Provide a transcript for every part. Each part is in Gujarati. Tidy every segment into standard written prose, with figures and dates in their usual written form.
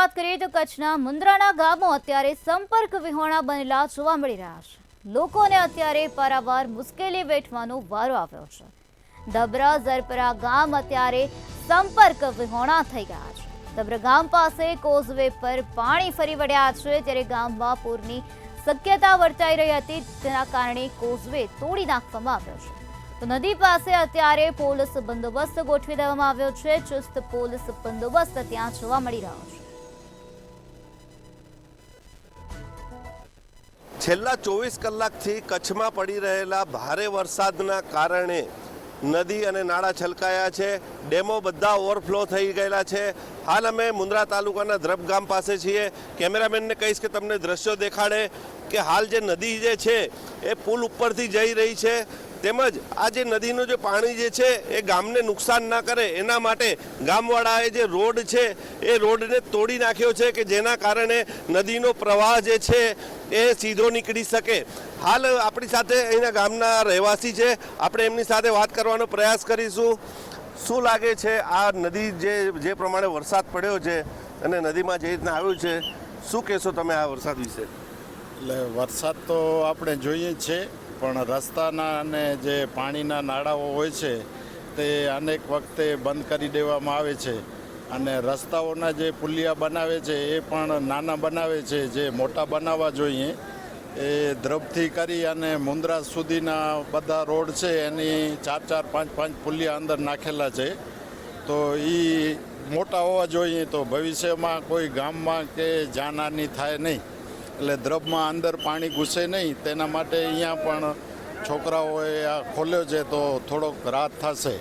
વાત કરીએ તો કચ્છના મુન્દ્રાના ગામો અત્યારે સંપર્ક વિહોણા બનેલા જોવા મળી રહ્યા છે। લોકોને અત્યારે પારાવાર મુશ્કેલી વેઠવાનો વારો આવ્યો છે। ધબરા ઝરપરા ગામ અત્યારે સંપર્ક વિહોણા થઈ ગયા છે। ધબરા ગામ પાસે કોઝવે પર પાણી ફરી વળ્યા છે, ત્યારે ગામમાં પૂરની શક્યતા વર્તાઈ રહી હતી, તેના કારણે કોઝવે તોડી નાખવામાં આવ્યો છે। તો નદી પાસે અત્યારે પોલીસ બંદોબસ્ત ગોઠવી દેવામાં આવ્યો છે। ચુસ્ત પોલીસ બંદોબસ્ત ત્યાં જોવા મળી રહ્યો છે। છેલ્લા 24 કલાકથી કચ્છમાં પડી રહેલા ભારે વરસાદના કારણે નદી અને નાળા છલકાયા છે, ડેમો બધા ઓવરફ્લો થઈ ગયેલા છે। હાલ અમે મુન્દ્રા તાલુકાના ધ્રબ ગામ પાસે છીએ। કેમેરામેનને કહીશ કે તમને દ્રશ્યો દેખાડે કે હાલ જે નદી જે છે એ પુલ ઉપરથી જઈ રહી છે, તેમજ આ જે નદીનું જે પાણી જે છે એ ગામને નુકસાન ના કરે એના માટે ગામવાળાએ જે રોડ છે એ રોડને તોડી નાખ્યો છે કે જેના કારણે નદીનો પ્રવાહ જે છે એ સીધો નીકળી શકે। હાલ આપણી સાથે અહીંના ગામના રહેવાસી છે, આપણે એમની સાથે વાત કરવાનો પ્રયાસ કરીશું। શું લાગે છે આ નદી જે પ્રમાણે વરસાદ પડ્યો છે અને નદીમાં જે રીતના આવ્યું છે, શું કહેશો તમે આ વરસાદ વિશે? એટલે વરસાદ તો આપણે જોઈએ જ છે, પણ રસ્તાના અને જે પાણીના નાળાઓ હોય છે તે અનેક વખતે બંધ કરી દેવામાં આવે છે, અને રસ્તાઓના જે પુલિયા બનાવે છે એ પણ નાના બનાવે છે। જે મોટા બનાવવા જોઈએ એ ધ્રબથી કરી અને મુન્દ્રા સુધીના બધા રોડ છે એની 4-4, 5-5 પુલિયા અંદર નાખેલા છે, તો એ મોટા હોવા જોઈએ તો ભવિષ્યમાં કોઈ ગામમાં કે જાનહાની થાય નહીં, એટલે દ્રબમાં અંદર પાણી ઘૂસે નહીં, તેના માટે અહીંયા પણ છોકરાઓએ આ ખોલ્યો છે તો થોડોક રાહત થશે।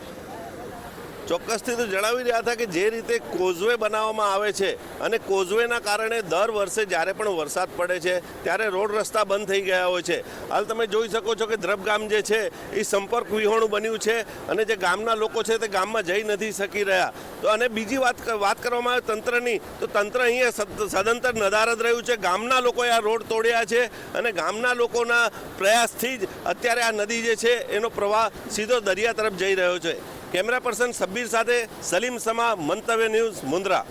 ચોક્કસથી તો જણાવી રહ્યા હતા કે જે રીતે કોઝવે બનાવવામાં આવે છે અને કોઝવેના કારણે દર વર્ષે જ્યારે પણ વરસાદ પડે છે ત્યારે રોડ રસ્તા બંધ થઈ ગયા હોય છે। હાલ તમે જોઈ શકો છો કે ધ્રબ ગામ જે છે એ સંપર્ક વિહોણું બન્યું છે અને જે ગામના લોકો છે તે ગામમાં જઈ નથી શકી રહ્યા। તો અને બીજી વાત કરવામાં આવે તંત્રની, તો તંત્ર અહીંયા સદંતર નદાર જ રહ્યું છે। ગામના લોકોએ આ રોડ તોડ્યા છે અને ગામના લોકોના પ્રયાસથી જ અત્યારે આ નદી જે છે એનો પ્રવાહ સીધો દરિયા તરફ જઈ રહ્યો છે। કેમેરા પર્સન સબ્બીર સાથે સલીમ સમા, મંતવ્ય ન્યૂઝ, મુન્દ્રા।